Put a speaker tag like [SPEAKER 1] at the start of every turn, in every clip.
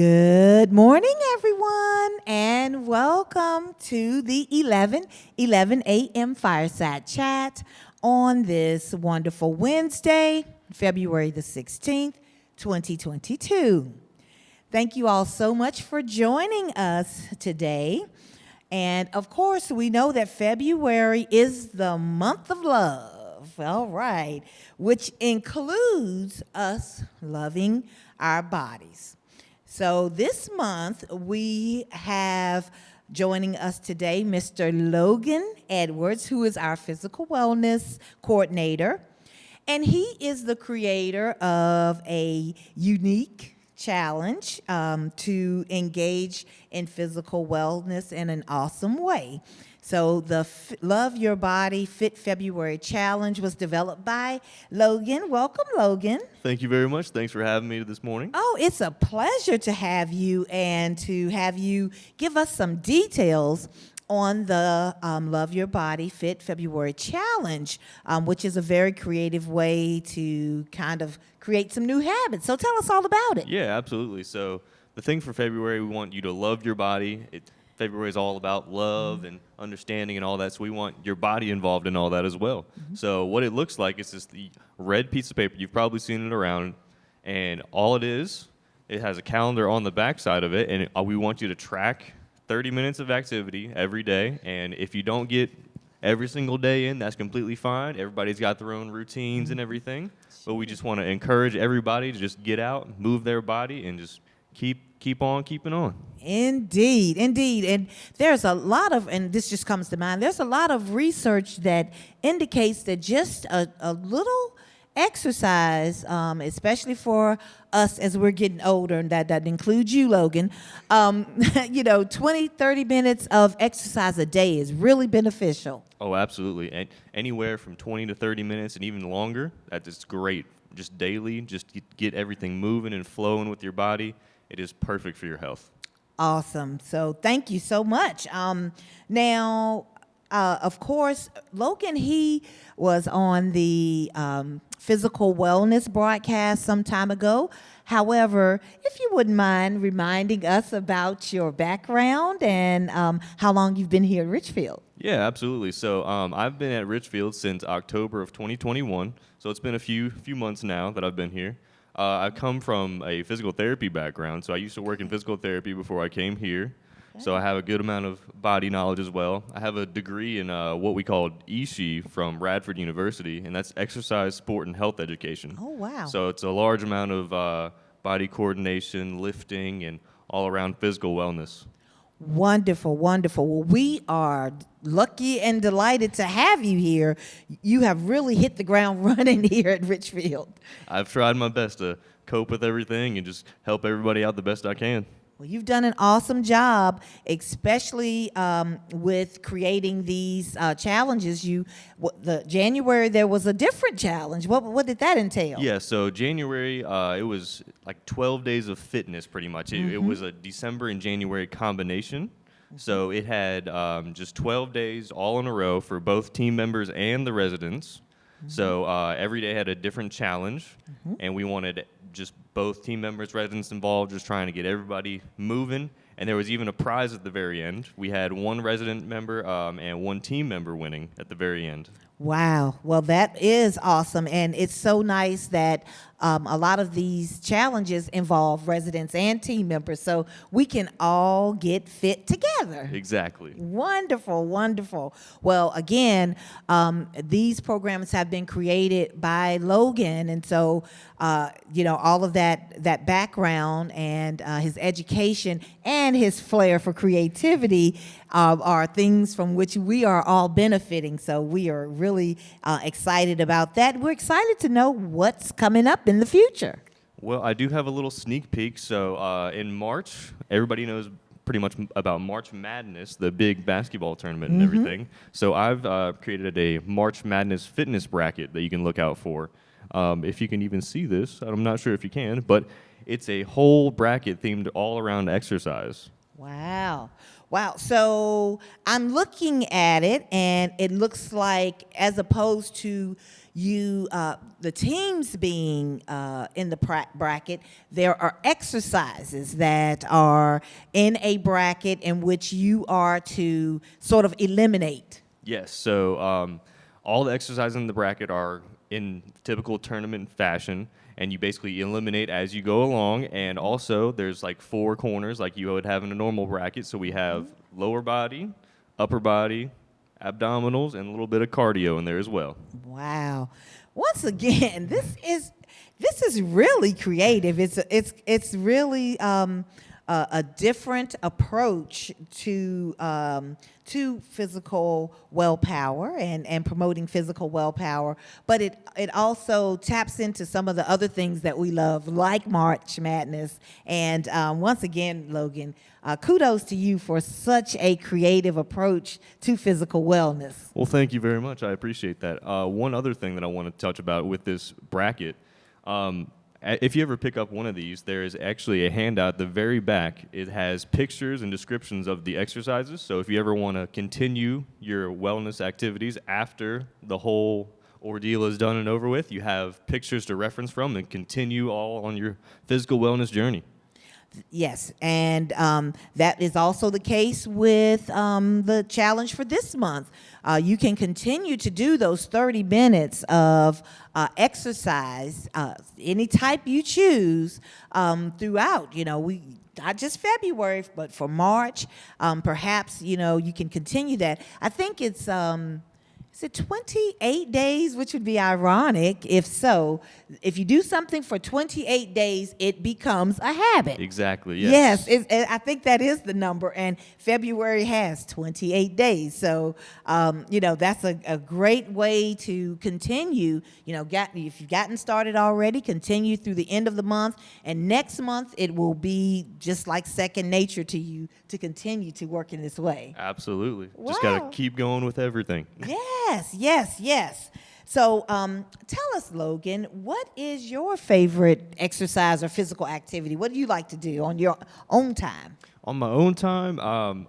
[SPEAKER 1] Good morning, everyone, and welcome to the 11 a.m. Fireside Chat on this wonderful Wednesday, February the 16th, 2022. Thank you all so much for joining us today. And of course, we know that February is the month of love, all right, which includes us loving our bodies. So this month, we have joining us today Mr. Logan Edwards, who is our physical wellness coordinator. And he is the creator of a unique challenge to engage in physical wellness in an awesome way. So the Love Your Body Fit February Challenge was developed by Logan. Welcome, Logan.
[SPEAKER 2] Thank you very much. Thanks for having me this morning.
[SPEAKER 1] Oh, it's a pleasure to have you and to have you give us some details on the Love Your Body Fit February Challenge, which is a very creative way to kind of create some new habits. So tell us all about it.
[SPEAKER 2] Yeah, absolutely. So the thing for February, we want you to love your body. February is all about love and understanding and all that, so we want your body involved in all that as well. So what it looks like is just the red piece of paper. You've probably seen it around, and all it is, it has a calendar on the back side of it, and we want you to track 30 minutes of activity every day, and if you don't get every single day in, that's completely fine. Everybody's got their own routines and everything, but we just want to encourage everybody to just get out, move their body, and just keep on keeping on.
[SPEAKER 1] Indeed. And there's a lot of, and this just comes to mind, there's a lot of research that indicates that just a little exercise, especially for us as we're getting older, and that includes you, Logan, 20, 30 minutes of exercise a day is really beneficial.
[SPEAKER 2] Oh, absolutely. And anywhere from 20 to 30 minutes and even longer, that's great. Just daily, just get everything moving and flowing with your body. It is perfect for your health.
[SPEAKER 1] Awesome. So thank you so much. Now, of course, Logan, he was on the physical wellness broadcast some time ago. However, if you wouldn't mind reminding us about your background and how long you've been here at Richfield.
[SPEAKER 2] Yeah, absolutely. So I've been at Richfield since October of 2021. So it's been a few months now that I've been here. I come from a physical therapy background, so I used to work in physical therapy before I came here. Okay. So I have a good amount of body knowledge as well. I have a degree in what we call ESHE from Radford University, and that's exercise, sport, and health education.
[SPEAKER 1] Oh, wow.
[SPEAKER 2] So it's a large amount of body coordination, lifting, and all-around physical wellness.
[SPEAKER 1] Wonderful, wonderful. Well, we are lucky and delighted to have you here. You have really hit the ground running here at Richfield.
[SPEAKER 2] I've tried my best to cope with everything and just help everybody out the best I can.
[SPEAKER 1] Well, you've done an awesome job, especially with creating these challenges. The January, there was a different challenge. What did that entail?
[SPEAKER 2] Yeah, so January, it was like 12 days of fitness pretty much. It was a December and January combination. So it had just 12 days all in a row for both team members and the residents. So every day had a different challenge, and we wanted just both team members, residents involved, just trying to get everybody moving. And there was even a prize at the very end. We had one resident member and one team member winning at the very end.
[SPEAKER 1] Wow. Well, that is awesome. And it's so nice that a lot of these challenges involve residents and team members, so we can all get fit together.
[SPEAKER 2] Exactly.
[SPEAKER 1] Wonderful, wonderful. Well, again, these programs have been created by Logan, and so, all of that background and his education and his flair for creativity are things from which we are all benefiting. So we are really excited about that. We're excited to know what's coming up in the future.
[SPEAKER 2] Well, I do have a little sneak peek. So in March, everybody knows pretty much about March Madness, the big basketball tournament and everything. So I've created a March Madness fitness bracket that you can look out for. If you can even see this, I'm not sure if you can, but it's a whole bracket themed all around exercise.
[SPEAKER 1] Wow. Wow. So I'm looking at it, and it looks like, as opposed to the teams being in the bracket, there are exercises that are in a bracket in which you are to sort of eliminate.
[SPEAKER 2] Yes. So all the exercises in the bracket are in typical tournament fashion, and you basically eliminate as you go along. And also, there's like 4 corners like you would have in a normal bracket. So we have lower body, upper body, abdominals, and a little bit of cardio in there as well.
[SPEAKER 1] Wow. Once again, this is really creative. It's really a different approach to physical willpower and promoting physical willpower, but it also taps into some of the other things that we love, like March Madness. And once again, Logan, kudos to you for such a creative approach to physical wellness.
[SPEAKER 2] Well, thank you very much. I appreciate that. One other thing that I want to touch about with this bracket, if you ever pick up one of these, there is actually a handout at the very back. It has pictures and descriptions of the exercises. So if you ever want to continue your wellness activities after the whole ordeal is done and over with, you have pictures to reference from and continue all on your physical wellness journey.
[SPEAKER 1] Yes, and that is also the case with the challenge for this month. You can continue to do those 30 minutes of exercise, any type you choose, throughout. Not just February, but for March, perhaps, you can continue that. I think it's... Is it 28 days, which would be ironic if so. If you do something for 28 days, it becomes a habit.
[SPEAKER 2] Exactly, yes.
[SPEAKER 1] Yes, I think that is the number, and February has 28 days. So, that's a great way to continue. If you've gotten started already, continue through the end of the month, and next month it will be just like second nature to you to continue to work in this way.
[SPEAKER 2] Absolutely.
[SPEAKER 1] Wow.
[SPEAKER 2] Just got to keep going with everything.
[SPEAKER 1] Yes. So tell us, Logan, what is your favorite exercise or physical activity? What do you like to do on your own time?
[SPEAKER 2] On my own time,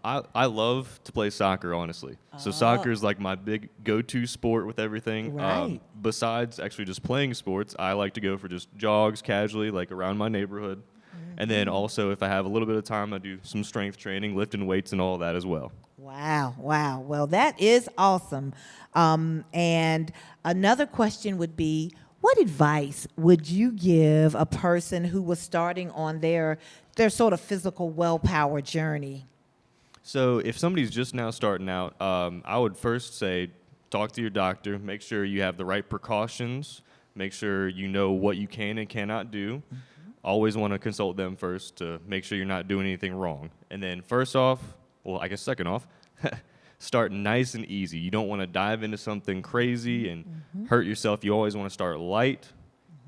[SPEAKER 2] I love to play soccer, honestly. So soccer is like my big go-to sport with everything.
[SPEAKER 1] Right.
[SPEAKER 2] Besides actually just playing sports, I like to go for just jogs casually, like around my neighborhood. And then also, if I have a little bit of time, I do some strength training, lifting weights and all that as well.
[SPEAKER 1] Wow. Well, that is awesome. And another question would be, what advice would you give a person who was starting on their sort of physical willpower journey?
[SPEAKER 2] So if somebody's just now starting out, I would first say talk to your doctor, make sure you have the right precautions, make sure you know what you can and cannot do. Always want to consult them first to make sure you're not doing anything wrong. And then second off, start nice and easy. You don't want to dive into something crazy and hurt yourself. You always want to start light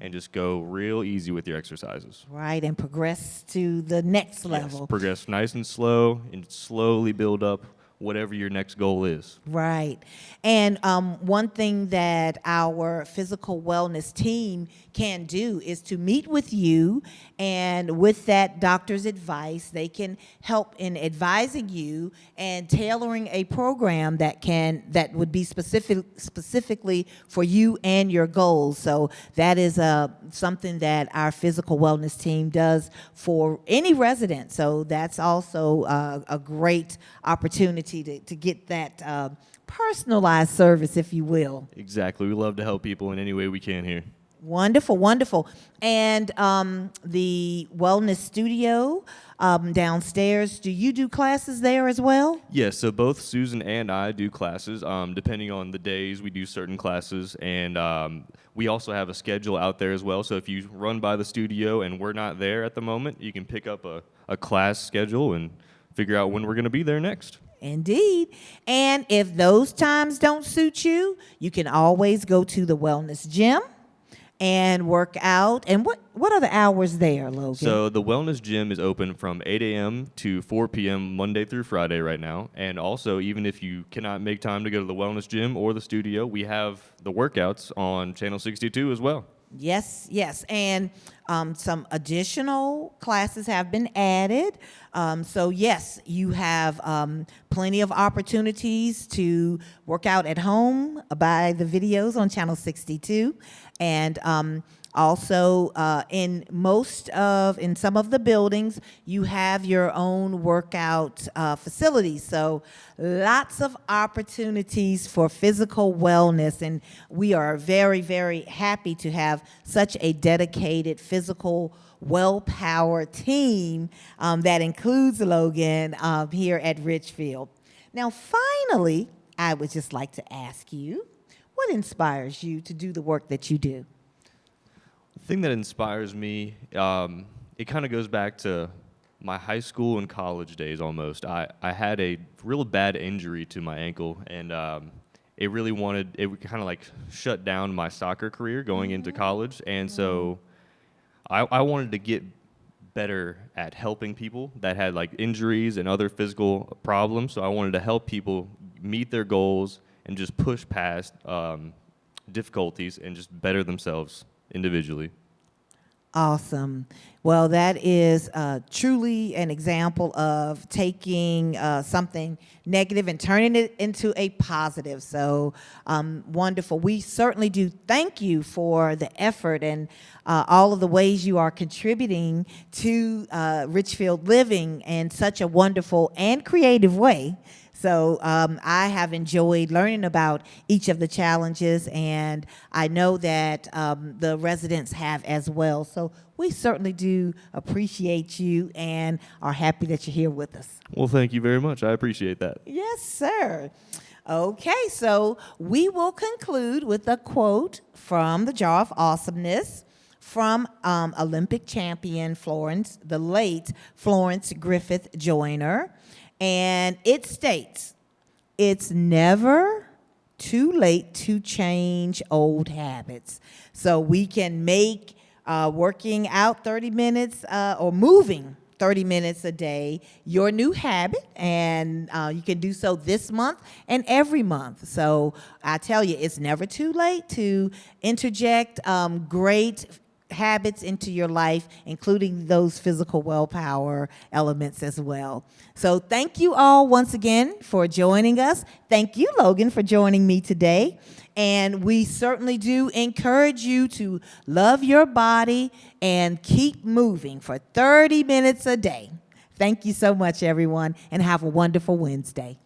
[SPEAKER 2] and just go real easy with your exercises.
[SPEAKER 1] Right, and progress to the next level.
[SPEAKER 2] Yes, progress nice and slow and slowly build up whatever your next goal is.
[SPEAKER 1] Right. And one thing that our physical wellness team can do is to meet with you, and with that doctor's advice, they can help in advising you and tailoring a program that would be specifically for you and your goals. So that is something that our physical wellness team does for any resident. So that's also a great opportunity to get that personalized service, if you will.
[SPEAKER 2] Exactly. We love to help people in any way we can here.
[SPEAKER 1] Wonderful. And the wellness studio downstairs, do you do classes there as well?
[SPEAKER 2] Yes, so both Susan and I do classes. Depending on the days, we do certain classes. And we also have a schedule out there as well. So if you run by the studio and we're not there at the moment, you can pick up a class schedule and figure out when we're going to be there next.
[SPEAKER 1] Indeed. And if those times don't suit you, you can always go to the wellness gym and work out. And what are the hours there, Logan?
[SPEAKER 2] So the wellness gym is open from 8 a.m. to 4 p.m. Monday through Friday right now. And also, even if you cannot make time to go to the wellness gym or the studio, we have the workouts on Channel 62 as well.
[SPEAKER 1] Yes, yes. And some additional classes have been added. So, yes, you have plenty of opportunities to work out at home by the videos on Channel 62. And also, in some of the buildings, you have your own workout facilities. So lots of opportunities for physical wellness, and we are very, very happy to have such a dedicated physical well-power team that includes Logan here at Richfield. Now, finally, I would just like to ask you, what inspires you to do the work that you do?
[SPEAKER 2] The thing that inspires me, it kind of goes back to my high school and college days almost. I had a real bad injury to my ankle, and it kind of like shut down my soccer career going into college. And so I wanted to get better at helping people that had like injuries and other physical problems. So I wanted to help people meet their goals and just push past difficulties and just better themselves individually.
[SPEAKER 1] Awesome. Well, that is truly an example of taking something negative and turning it into a positive. So wonderful. We certainly do thank you for the effort and all of the ways you are contributing to Richfield living in such a wonderful and creative way. So I have enjoyed learning about each of the challenges, and I know that the residents have as well. So we certainly do appreciate you and are happy that you're here with us.
[SPEAKER 2] Well, thank you very much. I appreciate that.
[SPEAKER 1] Yes, sir. Okay, so we will conclude with a quote from the Jar of Awesomeness from Olympic champion the late Florence Griffith Joyner. And it states, "It's never too late to change old habits." So we can make working out 30 minutes or moving 30 minutes a day your new habit, and you can do so this month and every month. So I tell you, it's never too late to interject great habits into your life, including those physical willpower elements as well. So thank you all once again for joining us. Thank you, Logan, for joining me today. And we certainly do encourage you to love your body and keep moving for 30 minutes a day. Thank you so much, everyone, and have a wonderful Wednesday.